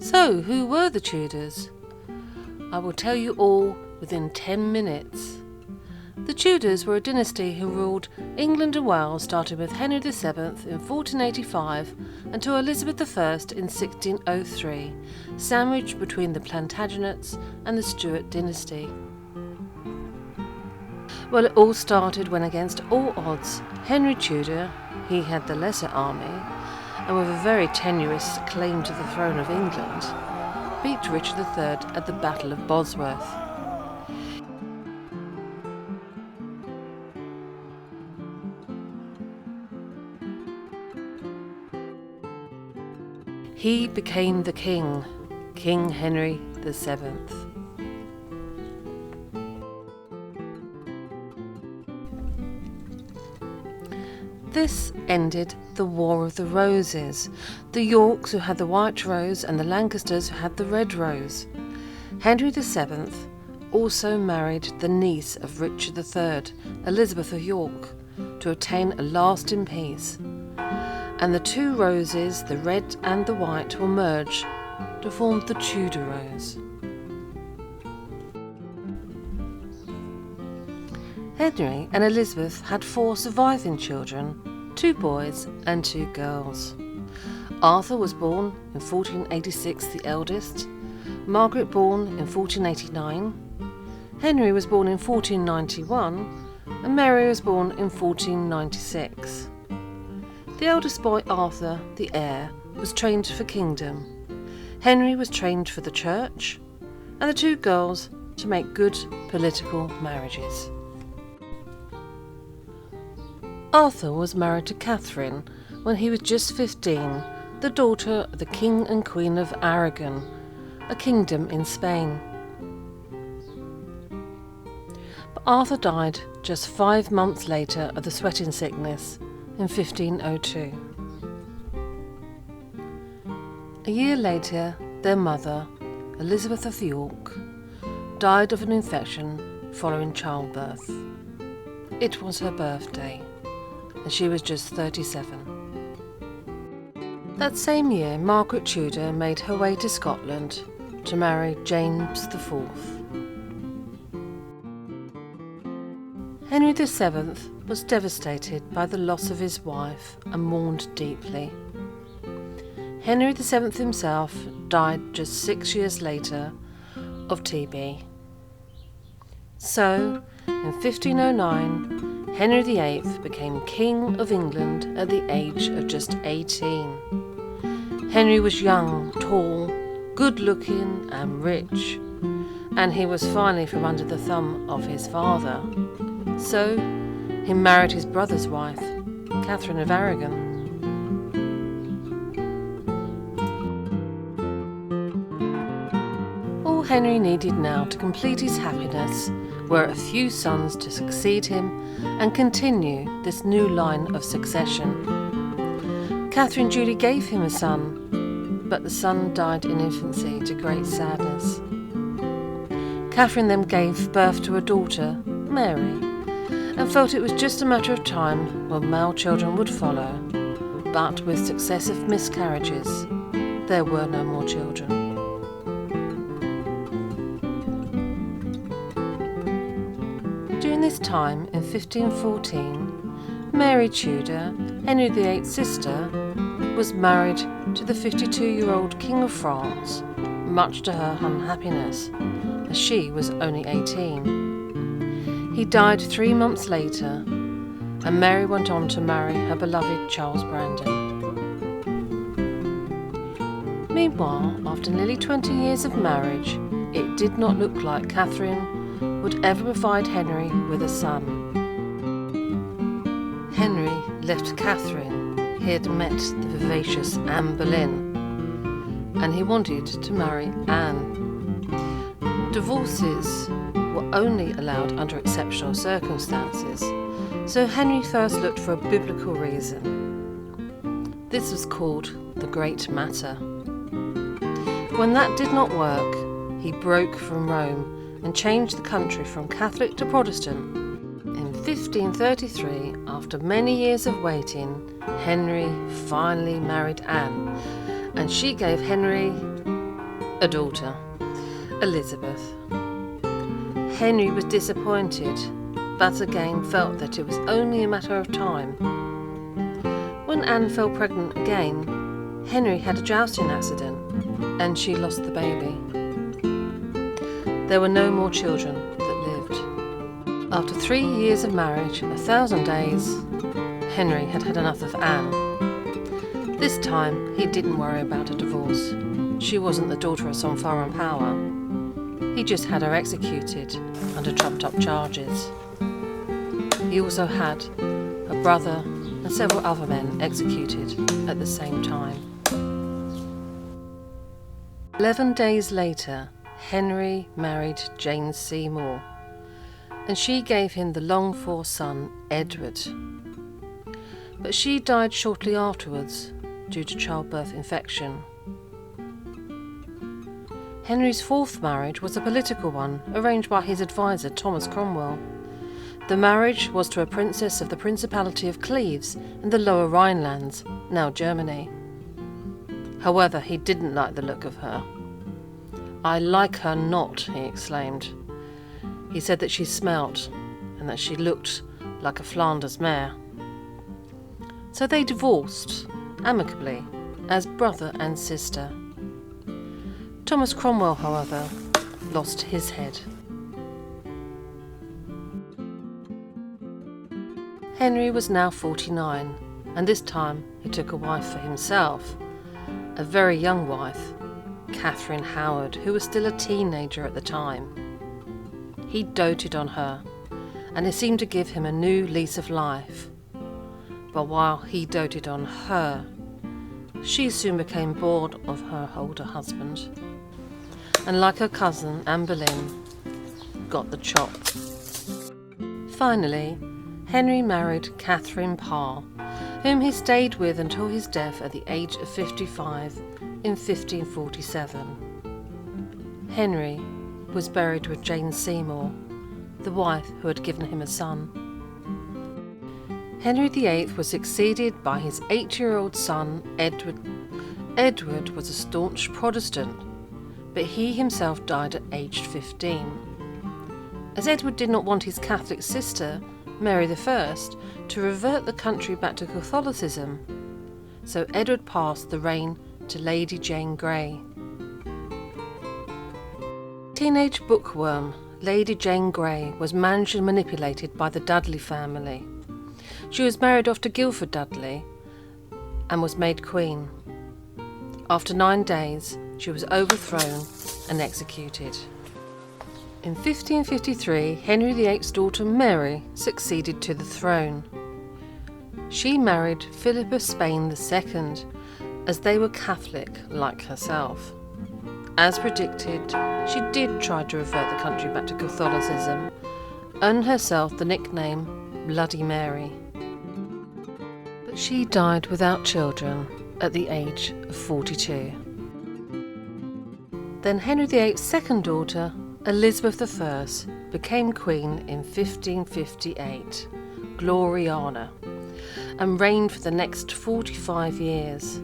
So, who were the Tudors? I will tell you all within 10 minutes. The Tudors were a dynasty who ruled England and Wales, starting with Henry VII in 1485 until Elizabeth I in 1603, sandwiched between the Plantagenets and the Stuart dynasty. Well, it all started when, against all odds, Henry Tudor, he had the lesser army, and with a very tenuous claim to the throne of England, beat Richard III at the Battle of Bosworth. He became the king, King Henry VII. This ended the War of the Roses, the Yorks who had the white rose and the Lancasters who had the red rose. Henry VII also married the niece of Richard III, Elizabeth of York, to obtain a lasting peace, and the two roses, the red and the white, will merge to form the Tudor rose. Henry and Elizabeth had 4 surviving children, 2 boys and 2 girls. Arthur was born in 1486, the eldest, Margaret born in 1489, Henry was born in 1491, and Mary was born in 1496. The eldest boy, Arthur, the heir, was trained for kingdom. Henry was trained for the church, and the 2 girls to make good political marriages. Arthur was married to Catherine when he was just 15, the daughter of the King and Queen of Aragon, a kingdom in Spain. But Arthur died just 5 months later of the sweating sickness in 1502. A year later, their mother, Elizabeth of York, died of an infection following childbirth. It was her birthday, and she was just 37. That same year, Margaret Tudor made her way to Scotland to marry James IV. Henry VII was devastated by the loss of his wife and mourned deeply. Henry VII himself died just 6 years later of TB. So, in 1509, Henry VIII became King of England at the age of just 18. Henry was young, tall, good-looking and rich, and he was finally from under the thumb of his father. So he married his brother's wife, Catherine of Aragon. All Henry needed now to complete his happiness were a few sons to succeed him and continue this new line of succession. Catherine duly gave him a son, but the son died in infancy to great sadness. Catherine then gave birth to a daughter, Mary, and felt it was just a matter of time when male children would follow, but with successive miscarriages, there were no more children. During this time, in 1514, Mary Tudor, Henry VIII's sister, was married to the 52-year-old King of France, much to her unhappiness, as she was only 18. He died 3 months later, and Mary went on to marry her beloved Charles Brandon. Meanwhile, after nearly 20 years of marriage, it did not look like Catherine would ever provide Henry with a son. Henry left Catherine. He had met the vivacious Anne Boleyn, and he wanted to marry Anne. Divorces were only allowed under exceptional circumstances, so Henry first looked for a biblical reason. This was called the Great Matter. When that did not work, he broke from Rome and changed the country from Catholic to Protestant. In 1533, after many years of waiting, Henry finally married Anne, and she gave Henry a daughter, Elizabeth. Henry was disappointed, but again felt that it was only a matter of time. When Anne fell pregnant again, Henry had a jousting accident, and she lost the baby. There were no more children that lived. After 3 years of marriage and 1,000 days, Henry had had enough of Anne. This time, he didn't worry about a divorce. She wasn't the daughter of some foreign power. He just had her executed under trumped-up charges. He also had her brother and several other men executed at the same time. 11 days later, Henry married Jane Seymour, and she gave him the longed-for son, Edward. But she died shortly afterwards due to childbirth infection. Henry's fourth marriage was a political one, arranged by his advisor Thomas Cromwell. The marriage was to a princess of the Principality of Cleves in the Lower Rhinelands, now Germany. However, he didn't like the look of her. "I like her not," he exclaimed. He said that she smelt and that she looked like a Flanders mare. So they divorced, amicably, as brother and sister. Thomas Cromwell, however, lost his head. Henry was now 49, and this time he took a wife for himself, a very young wife, Catherine Howard, who was still a teenager at the time. He doted on her, and it seemed to give him a new lease of life. But while he doted on her, she soon became bored of her older husband, and like her cousin Anne Boleyn, got the chop. Finally, Henry married Catherine Parr, whom he stayed with until his death at the age of 55 in 1547. Henry was buried with Jane Seymour, the wife who had given him a son. Henry VIII was succeeded by his 8-year-old son, Edward. Edward was a staunch Protestant, but he himself died at aged 15. As Edward did not want his Catholic sister, Mary I, to revert the country back to Catholicism, so Edward passed the reign to Lady Jane Grey. Teenage bookworm Lady Jane Grey was managed and manipulated by the Dudley family. She was married off to Guildford Dudley and was made queen. After 9 days, she was overthrown and executed. In 1553, Henry VIII's daughter Mary succeeded to the throne. She married Philip of Spain II, as they were Catholic like herself. As predicted, she did try to revert the country back to Catholicism, earning herself the nickname Bloody Mary. But she died without children at the age of 42. Then Henry VIII's second daughter, Elizabeth I, became queen in 1558, Gloriana, and reigned for the next 45 years.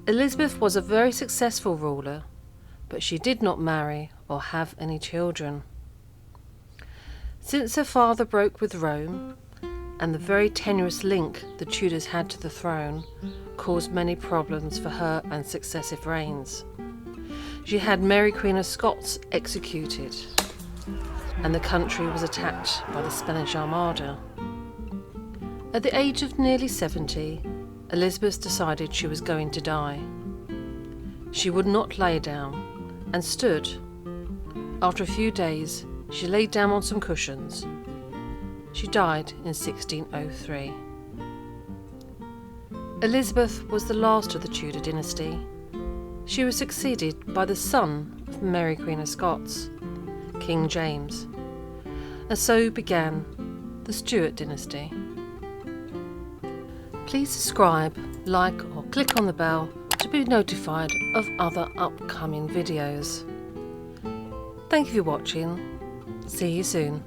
Elizabeth was a very successful ruler, but she did not marry or have any children. Since her father broke with Rome, and the very tenuous link the Tudors had to the throne caused many problems for her and successive reigns. She had Mary Queen of Scots executed, and the country was attacked by the Spanish Armada. At the age of nearly 70, Elizabeth decided she was going to die. She would not lay down and stood. After a few days, she lay down on some cushions. She died in 1603. Elizabeth was the last of the Tudor dynasty. She was succeeded by the son of Mary Queen of Scots, King James, and so began the Stuart dynasty. Please subscribe, like or click on the bell to be notified of other upcoming videos. Thank you for watching. See you soon.